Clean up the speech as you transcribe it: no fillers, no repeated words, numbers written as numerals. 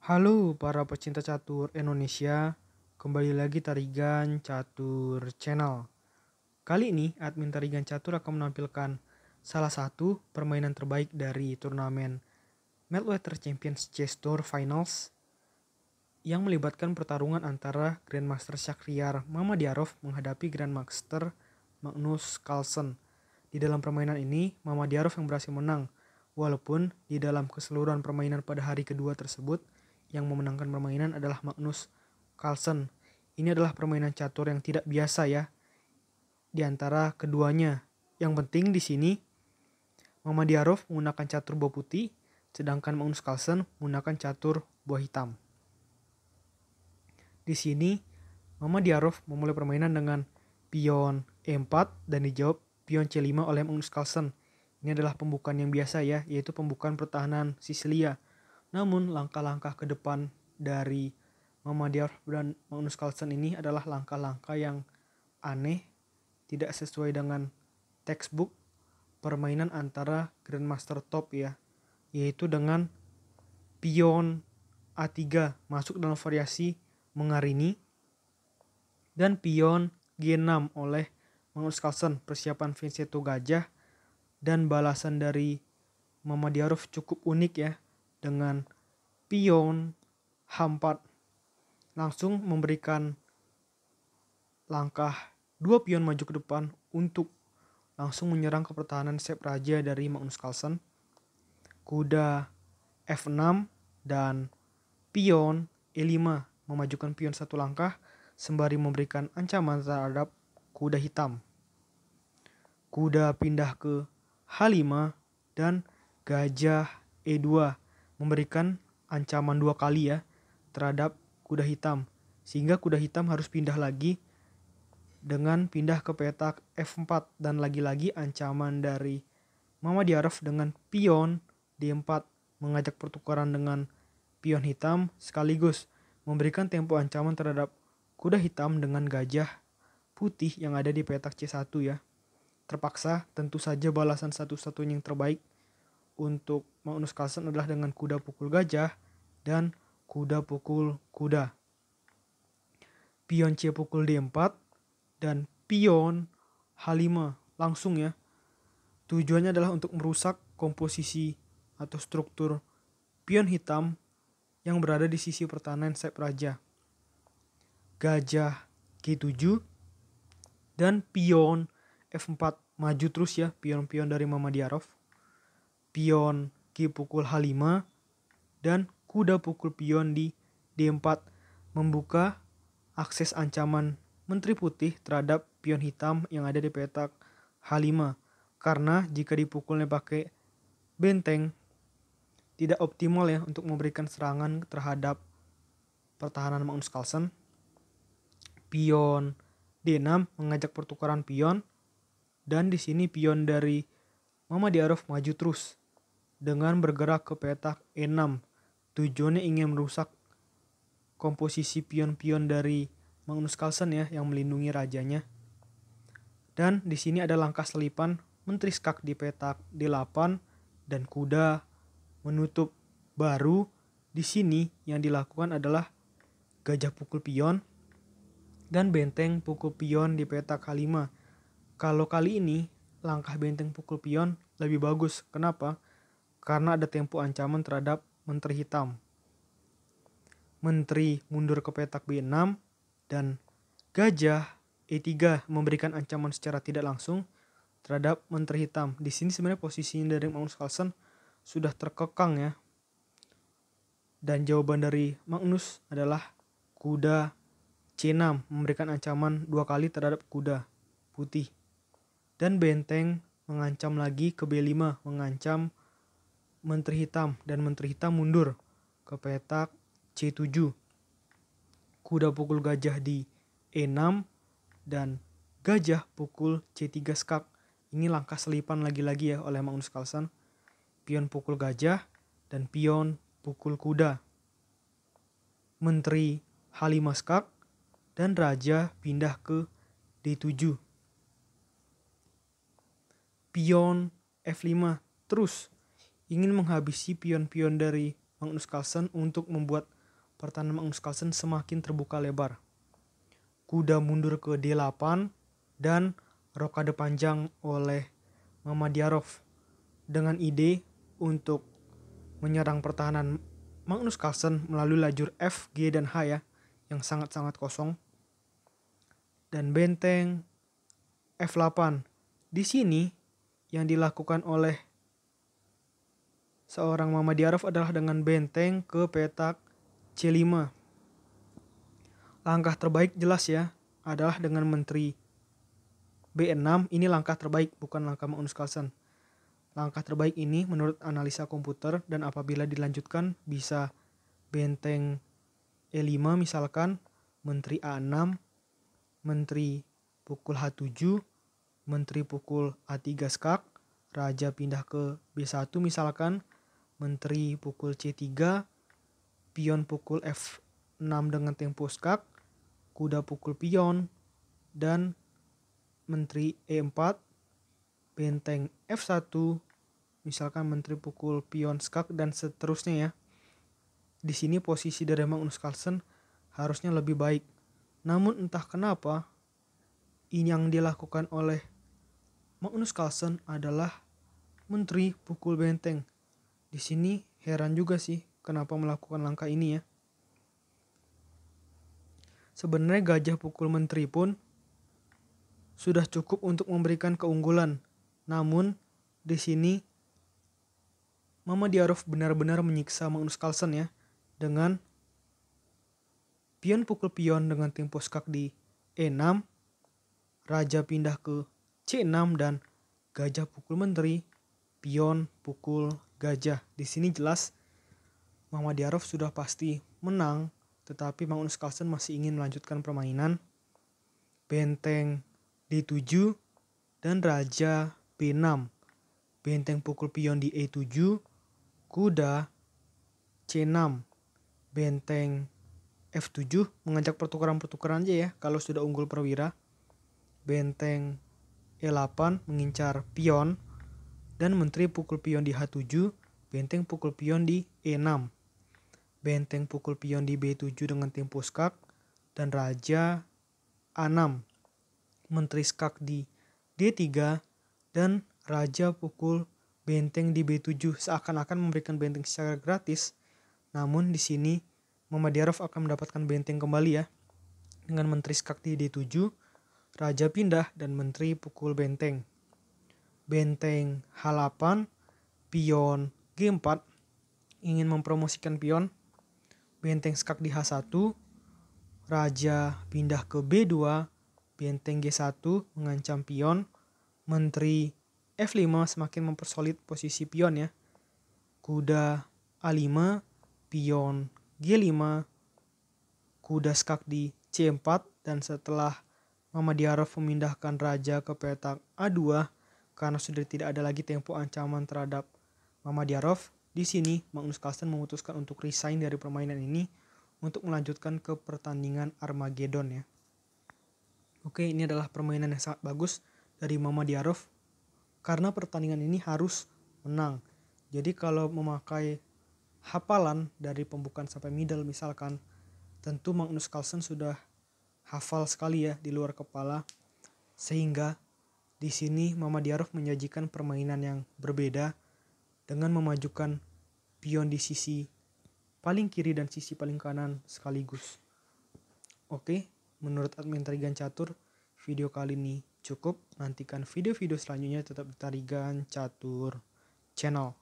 Halo para pecinta catur Indonesia, kembali lagi Tarigan Catur Channel. Kali ini admin Tarigan Catur akan menampilkan salah satu permainan terbaik dari turnamen Meltwater Champions Chess Tour Finals yang melibatkan pertarungan antara Grandmaster Shakhriyar Mamedyarov menghadapi Grandmaster Magnus Carlsen. Di dalam permainan ini, Mamedyarov yang berhasil menang, walaupun di dalam keseluruhan permainan pada hari kedua tersebut, yang memenangkan permainan adalah Magnus Carlsen. Ini adalah permainan catur yang tidak biasa ya di antara keduanya. Yang penting di sini Mamedyarov menggunakan catur buah putih, sedangkan Magnus Carlsen menggunakan catur buah hitam. Di sini Mamedyarov memulai permainan dengan pion E4 dan dijawab pion C5 oleh Magnus Carlsen. Ini adalah pembukaan yang biasa ya, yaitu pembukaan pertahanan Sisilia. Namun langkah-langkah ke depan dari Mamedyarov dan Magnus Carlsen ini adalah langkah-langkah yang aneh, tidak sesuai dengan textbook permainan antara Grandmaster top ya, yaitu dengan pion A3 masuk dalam variasi mengarini dan pion G6 oleh Magnus Carlsen, persiapan Vincenzo Gajah, dan balasan dari Mamedyarov cukup unik ya, dengan pion H4 langsung memberikan langkah dua pion maju ke depan untuk langsung menyerang ke pertahanan sep raja dari Magnus Carlsen. Kuda F6 dan pion E5 memajukan pion satu langkah sembari memberikan ancaman terhadap kuda hitam. Kuda pindah ke H5 dan gajah E2 memberikan ancaman dua kali ya terhadap kuda hitam, sehingga kuda hitam harus pindah lagi dengan pindah ke petak F4, dan lagi-lagi ancaman dari Mamedyarov dengan pion D4 mengajak pertukaran dengan pion hitam sekaligus memberikan tempo ancaman terhadap kuda hitam dengan gajah putih yang ada di petak C1 ya. Terpaksa tentu saja balasan satu-satunya yang terbaik untuk Magnus Carlsen adalah dengan kuda pukul gajah dan kuda pukul kuda. Pion C pukul D4 dan pion H5 langsung ya. Tujuannya adalah untuk merusak komposisi atau struktur pion hitam yang berada di sisi pertahanan sep raja. Gajah G7 dan pion F4 maju terus ya, pion-pion dari Mamedyarov. Pion G pukul H5 dan kuda pukul pion di D4 membuka akses ancaman Menteri Putih terhadap pion hitam yang ada di petak H5, karena jika dipukulnya pakai benteng tidak optimal ya untuk memberikan serangan terhadap pertahanan Magnus Carlsen. Pion D6 mengajak pertukaran pion, dan di sini pion dari Mamedyarov maju terus dengan bergerak ke petak E6. Tujuannya ingin merusak komposisi pion-pion dari Magnus Carlsen ya yang melindungi rajanya. Dan di sini ada langkah selipan Menteri Skak di petak D8 dan kuda menutup. Baru di sini yang dilakukan adalah gajah pukul pion dan benteng pukul pion di petak H5. Kalau kali ini langkah benteng pukul pion lebih bagus. Kenapa? Karena ada tempo ancaman terhadap Menteri hitam. Menteri mundur ke petak B6 dan gajah E3 memberikan ancaman secara tidak langsung terhadap Menteri hitam. Di sini sebenarnya posisinya dari Magnus Carlsen sudah terkekang ya. Dan jawaban dari Magnus adalah kuda C6 memberikan ancaman dua kali terhadap kuda putih. Dan benteng mengancam lagi ke B5, mengancam Menteri hitam, dan Menteri hitam mundur ke petak C7. Kuda pukul gajah di E6 dan gajah pukul C3 skak. Ini langkah selipan lagi-lagi ya oleh Magnus Carlsen. Pion pukul gajah dan pion pukul kuda. Menteri H5 skak dan raja pindah ke D7. Pion F5 terus ingin menghabisi pion-pion dari Magnus Carlsen untuk membuat pertahanan Magnus Carlsen semakin terbuka lebar. Kuda mundur ke D8 dan rokade panjang oleh Mamadyarov dengan ide untuk menyerang pertahanan Magnus Carlsen melalui lajur F, G, dan H ya, yang sangat-sangat kosong. Dan benteng F8. Di sini yang dilakukan oleh seorang Mamadyarov adalah dengan benteng ke petak C5. Langkah terbaik jelas ya adalah dengan menteri B6. Ini langkah terbaik, bukan langkah Magnus Carlsen. Langkah terbaik ini menurut analisa komputer, dan apabila dilanjutkan bisa benteng E5 misalkan, menteri A6, menteri pukul H7, menteri pukul A3 skak, raja pindah ke B1 misalkan, menteri pukul C3, pion pukul F6 dengan tempo skak, kuda pukul pion, dan menteri E4, benteng F1, misalkan menteri pukul pion skak, dan seterusnya ya. Di sini posisi dari Magnus Carlsen harusnya lebih baik. Namun entah kenapa ini yang dilakukan oleh Magnus Carlsen adalah menteri pukul benteng. Di sini heran juga sih kenapa melakukan langkah ini ya. Sebenarnya gajah pukul menteri pun sudah cukup untuk memberikan keunggulan. Namun di sini Mamadyarov benar-benar menyiksa Magnus Carlsen ya, dengan pion pukul pion dengan tempo skak di E6, raja pindah ke C6, dan gajah pukul menteri, pion pukul gajah. Di sini jelas Mamadyarov sudah pasti menang, tetapi Magnus Carlsen masih ingin melanjutkan permainan. Benteng D7 dan raja B6. Benteng pukul pion di E7, kuda C6. Benteng F7 mengajak pertukaran-pertukaran aja ya kalau sudah unggul perwira. Benteng E8 mengincar pion, dan menteri pukul pion di H7, benteng pukul pion di E6. Benteng pukul pion di B7 dengan tempo skak, dan raja A6. Menteri skak di D3, dan raja pukul benteng di B7 seakan-akan memberikan benteng secara gratis. Namun di sini Mamadyarov akan mendapatkan benteng kembali ya, dengan menteri skak di D7, raja pindah, dan menteri pukul benteng. Benteng H8, pion G4 ingin mempromosikan pion. Benteng skak di H1, raja pindah ke B2, benteng G1 mengancam pion, menteri F5 semakin mempersolid posisi pion ya. Kuda A5, pion G5, kuda skak di C4, dan setelah Mamadyarov memindahkan raja ke petak A2 karena sudah tidak ada lagi tempo ancaman terhadap Mamadyarov, di sini Magnus Carlsen memutuskan untuk resign dari permainan ini untuk melanjutkan ke pertandingan Armageddon ya. Oke, ini adalah permainan yang sangat bagus dari Mamadyarov karena pertandingan ini harus menang. Jadi kalau memakai hafalan dari pembukaan sampai middle misalkan, tentu Magnus Carlsen sudah hafal sekali ya di luar kepala, sehingga di sini Mamadyarov menyajikan permainan yang berbeda dengan memajukan pion di sisi paling kiri dan sisi paling kanan sekaligus. Oke, menurut admin Tarigan Catur, video kali ini cukup. Nantikan video-video selanjutnya tetap di Tarigan Catur Channel.